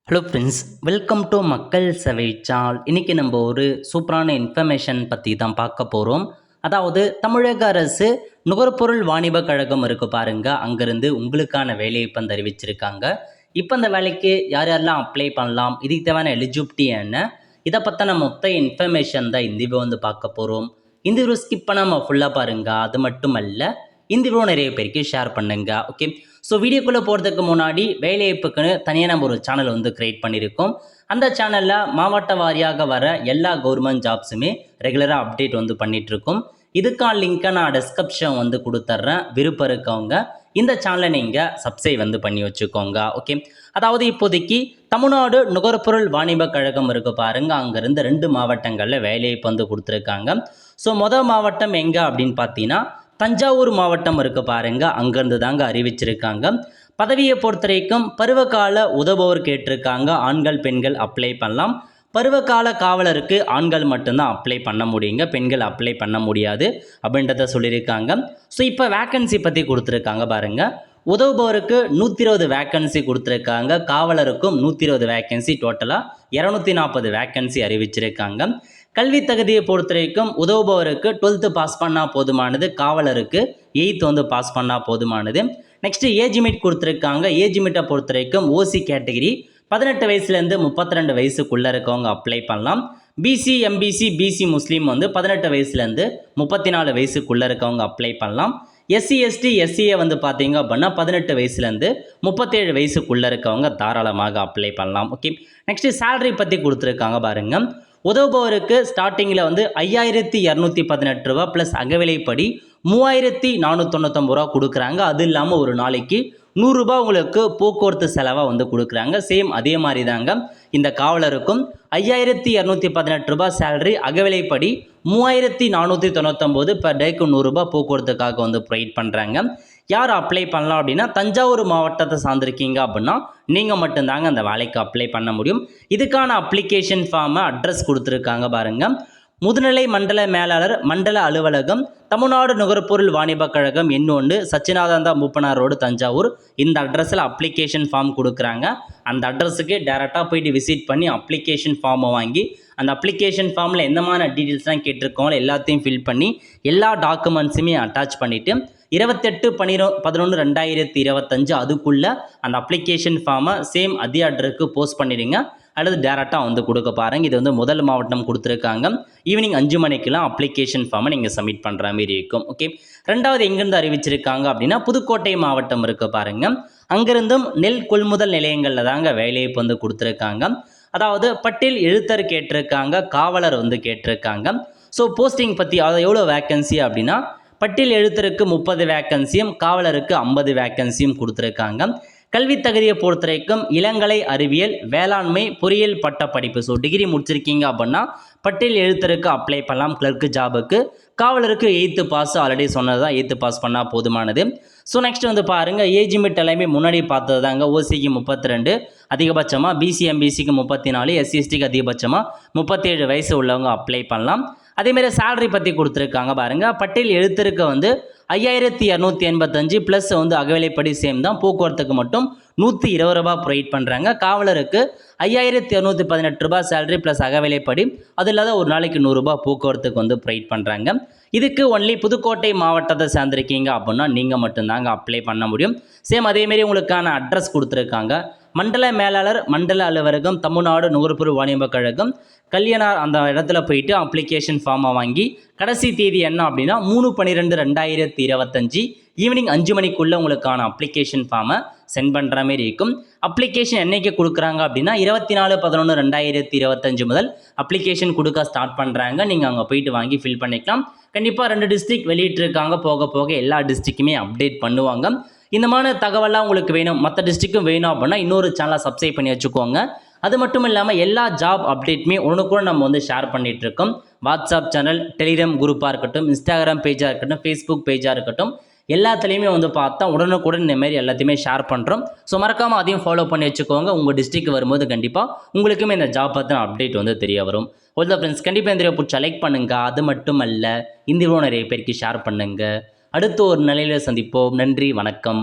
Hello friends, welcome to மக்கள் சேவை channel. இன்றைக்கி நம்ம ஒரு சூப்பரான இன்ஃபர்மேஷன் பற்றி தான் பார்க்க போகிறோம். அதாவது தமிழக அரசு நுகர்பொருள் வாணிபக் கழகம் இருக்குது பாருங்கள், அங்கேருந்து உங்களுக்கான வேலையை இப்போ அறிவிச்சிருக்காங்க. இப்போ அந்த வேலைக்கு யார் யாரெல்லாம் அப்ளை பண்ணலாம், இதுக்கு தேவையான எலிஜிபிலிட்டி என்ன, இதை பற்றின மொத்த இன்ஃபர்மேஷன் தான் இந்த வீடியோ பார்க்க போகிறோம். இந்த வீடியோ ஸ்கிப் பண்ணாமல் ஃபுல்லாக பாருங்கள். அது மட்டும் அல்ல, இந்த வீடியோ நிறைய பேருக்கு ஷேர் பண்ணுங்க. ஓகே, ஸோ வீடியோக்குள்ளே போகிறதுக்கு முன்னாடி வேலைவாய்ப்புக்குன்னு தனியாக நம்ம ஒரு சேனல் க்ரியேட் பண்ணியிருக்கோம். அந்த சேனலில் மாவட்ட வாரியாக வர எல்லா கவர்மெண்ட் ஜாப்ஸுமே ரெகுலராக அப்டேட் பண்ணிகிட்ருக்கோம். இதுக்கான லிங்க்கை நான் டிஸ்கிரிப்ஷன் கொடுத்துட்றேன். விருப்பம் இருக்கவங்க இந்த சேனலை நீங்கள் சப்ஸ்கிரைப் பண்ணி வச்சுக்கோங்க. ஓகே, அதாவது இப்போதைக்கு தமிழ்நாடு நுகர்பொருள் வாணிபக் கழகம் இருக்குது பாருங்கள், அங்கேருந்து 2 மாவட்டங்களில் வேலைவாய்ப்பு கொடுத்துருக்காங்க. ஸோ மொதல் மாவட்டம் எங்கே அப்படின்னு பார்த்தீங்கன்னா தஞ்சாவூர் மாவட்டம் இருக்குது பாருங்கள், அங்கேருந்து தாங்க அறிவிச்சிருக்காங்க. பதவியை பொறுத்த வரைக்கும் பருவகால உதவுவோர் கேட்டிருக்காங்க. ஆண்கள் பெண்கள் அப்ளை பண்ணலாம். பருவகால காவலருக்கு ஆண்கள் மட்டும்தான் அப்ளை பண்ண முடியுங்க, பெண்கள் அப்ளை பண்ண முடியாது அப்படின்றத சொல்லியிருக்காங்க. ஸோ இப்போ வேக்கன்சி பற்றி கொடுத்துருக்காங்க பாருங்கள். உதவுபவருக்கு 120 வேக்கன்சி கொடுத்துருக்காங்க, காவலருக்கும் 120 வேக்கன்சி, டோட்டலாக 240 வேக்கன்சி அறிவிச்சிருக்காங்க. கல்வி தகுதியை பொறுத்த வரைக்கும் உதவுபவருக்கு 12th பாஸ் பண்ணால் போதுமானது, காவலருக்கு 8th பாஸ் பண்ணால் போதுமானது. நெக்ஸ்ட்டு ஏஜ் லிமிட் கொடுத்துருக்காங்க. ஏஜ் லிமிட்டை பொறுத்த வரைக்கும் ஓசி கேட்டகிரி 18 வயசுலேருந்து 32 வயசுக்குள்ளே இருக்கவங்க அப்ளை பண்ணலாம். பிசி எம்பிசி பிசி முஸ்லீம் 18 வயசுலேருந்து 34 வயசுக்குள்ளே இருக்கவங்க அப்ளை பண்ணலாம். எஸ்சி எஸ்டி எஸ்சிஏ பார்த்தீங்க அப்படின்னா 18 வயசுலேருந்து 37 வயசுக்குள்ளே இருக்கவங்க தாராளமாக அப்ளை பண்ணலாம். ஓகே, நெக்ஸ்ட்டு சேலரி பற்றி கொடுத்துருக்காங்க பாருங்கள். உதவுபவருக்கு ஸ்டார்டிங்கில் 5218 ரூபா ப்ளஸ் அகவிலைப்படி 3499 ரூபா கொடுக்குறாங்க. அது இல்லாமல் ஒரு நாளைக்கு 100 ரூபா உங்களுக்கு போக்குவரத்து செலவாக கொடுக்குறாங்க. சேம் அதே மாதிரி தாங்க இந்த காவலருக்கும் 5218 ரூபா சேலரி, அகவிலைப்படி 3499 பர் டேக்கு 100 ரூபா போக்குவரத்துக்காக ப்ரொவைட் பண்ணுறாங்க. யார் அப்ளை பண்ணலாம் அப்படின்னா தஞ்சாவூர் மாவட்டத்தை சார்ந்திருக்கீங்க அப்படின்னா நீங்கள் மட்டும்தாங்க அந்த வேலைக்கு அப்ளை பண்ண முடியும். இதுக்கான அப்ளிகேஷன் ஃபார்மை அட்ரஸ் கொடுத்துருக்காங்க பாருங்கள். முதுநிலை மண்டல மேலாளர், மண்டல அலுவலகம், தமிழ்நாடு நுகர்பொருள் வாணிபக் கழகம், இன்னொன்று சச்சினானந்தா மூப்பனார் ரோடு, தஞ்சாவூர். இந்த அட்ரஸில் அப்ளிகேஷன் ஃபார்ம் கொடுக்குறாங்க. அந்த அட்ரஸுக்கு டேரெக்டாக போயிட்டு விசிட் பண்ணி அப்ளிகேஷன் ஃபார்மை வாங்கி அந்த அப்ளிகேஷன் ஃபார்மில் எந்த மாதிரி டீட்டெயில்ஸ்லாம் கேட்டிருக்கோங்களோ எல்லாத்தையும் ஃபில் பண்ணி எல்லா டாக்குமெண்ட்ஸுமே அட்டாச் பண்ணிவிட்டு 28/11/2025 அதுக்குள்ளே அந்த அப்ளிகேஷன் ஃபார்மை சேம் அதே அட்ரஸுக்கு போஸ்ட் பண்ணிடுங்க, அல்லது டேரெக்டாக கொடுக்க பாருங்கள். இது முதல் மாவட்டம் கொடுத்துருக்காங்க. ஈவினிங் 5 மணிக்கெலாம் அப்ளிகேஷன் ஃபார்மை நீங்கள் சப்மிட் பண்ணுற மாதிரி இருக்கும். ஓகே, ரெண்டாவது எங்கேருந்து அறிவிச்சிருக்காங்க அப்படின்னா புதுக்கோட்டை மாவட்டம் இருக்குது பாருங்கள், அங்கேருந்தும் நெல் கொள்முதல் நிலையங்களில் தாங்க வேலையை கொடுத்துருக்காங்க. அதாவது பட்டியல் எழுத்தர் கேட்டிருக்காங்க, காவலர் கேட்டிருக்காங்க. ஸோ போஸ்டிங் பற்றி அதை எவ்வளோ வேக்கன்சி அப்படின்னா பட்டியல் எழுத்தருக்கு 30 வேக்கன்சியும் காவலருக்கு 50 வேக்கன்சியும் கொடுத்துருக்காங்க. கல்வி தகுதியை பொறுத்த வரைக்கும் இளங்கலை அறிவியல், வேளாண்மை, பொறியியல் பட்ட படிப்பு. ஸோ டிகிரி முடிச்சிருக்கீங்க அப்படின்னா பட்டியல் எழுத்தருக்கு அப்ளை பண்ணலாம் கிளர்க்கு ஜாபுக்கு. காவலருக்கு 8th பாஸ், ஆல்ரெடி சொன்னது தான், 8th பாஸ் பண்ணால் போதுமானது. ஸோ நெக்ஸ்ட் பாருங்கள், ஏஜ் லிமிட் எல்லாமே முன்னாடி பார்த்தது தாங்க. ஓசிக்கு 32 அதிகபட்சமாக, பிசி எம்பிசிக்கு 34, எஸ்சி எஸ்டிக்கு அதிகபட்சமாக 37 வயசு உள்ளவங்க அப்ளை பண்ணலாம். அதேமாதிரி சேலரி பற்றி கொடுத்துருக்காங்க பாருங்கள். பட்டியல் எழுத்தருக்கு 5285 ப்ளஸ் அகவிலைப்படி சேம் தான். போக்குவரத்துக்கு மட்டும் 120 ரூபா ப்ரொவைட் பண்ணுறாங்க. காவலருக்கு 5218 ரூபா சேலரி ப்ளஸ் அகவிலைப்படி, அது இல்லாத ஒரு நாளைக்கு 100 ரூபா போக்குவரத்துக்கு ப்ரொவைட் பண்ணுறாங்க. இதுக்கு ஒன்லி புதுக்கோட்டை மாவட்டத்தை சேர்ந்திருக்கீங்க அப்படின்னா நீங்கள் மட்டும்தாங்க அப்ளை பண்ண முடியும். சேம் அதேமாரி உங்களுக்கான அட்ரஸ் கொடுத்துருக்காங்க. மண்டல மேலாளர், மண்டல அலுவலகம், தமிழ்நாடு நுகர்பொருள் வாணிபக் கழகம், கல்யாணார். அந்த இடத்துல போயிட்டு அப்ளிகேஷன் ஃபார்மை வாங்கி கடைசி தேதி என்ன அப்படின்னா 3/12/2025 ஈவினிங் 5 மணிக்குள்ளே உங்களுக்கான அப்ளிகேஷன் ஃபார்மை சென்ட் பண்ணுற மாதிரி இருக்கும். அப்ளிகேஷன் என்றைக்கு கொடுக்குறாங்க அப்படின்னா 24/11/2025 முதல் அப்ளிகேஷன் கொடுக்க ஸ்டார்ட் பண்ணுறாங்க. நீங்கள் அங்கே போயிட்டு வாங்கி ஃபில் பண்ணிக்கலாம். கண்டிப்பாக 2 டிஸ்ட்ரிக்ட் வெளியிட்டிருக்காங்க, போக போக எல்லா டிஸ்ட்ரிக்ட்டுமே அப்டேட் பண்ணுவாங்க. இந்த மாதிரி தகவலாம் உங்களுக்கு வேணும், மற்ற டிஸ்ட்ரிக்டும் வேணும் அப்படின்னா இன்னொரு சேனலை சப்ஸ்கிரைப் பண்ணி வச்சுக்கோங்க. அது மட்டும் இல்லாமல் எல்லா ஜாப் அப்டேட்டுமே உடனுக்குள்ள நம்ம ஷேர் பண்ணிகிட்ருக்கோம். வாட்ஸ்அப் சேனல், டெலிகிராம் குரூப்பாக இருக்கட்டும், இன்ஸ்டாகிராம் பேஜாக இருக்கட்டும், ஃபேஸ்புக் பேஜாக இருக்கட்டும், எல்லாத்துலேயுமே பார்த்தா உடனுக்குடன் இந்தமாரி எல்லாத்தையுமே ஷேர் பண்ணுறோம். ஸோ மறக்காமல் அதையும் ஃபாலோ பண்ணி வச்சுக்கோங்க. உங்கள் டிஸ்ட்ரிக்ட் வரும்போது கண்டிப்பாக உங்களுக்குமே இந்த ஜாப் பற்றின அப்டேட் தெரிய வரும். ஒரு ஃப்ரெண்ட்ஸ், கண்டிப்பாக இந்த வீடியோ பிடிச்சா லைக் பண்ணுங்கள். அது மட்டும் அல்ல, இந்த வீடியோ நிறைய பேருக்கு ஷேர் பண்ணுங்கள். அடுத்து ஒரு நிலையில் சந்திப்போம். நன்றி, வணக்கம்.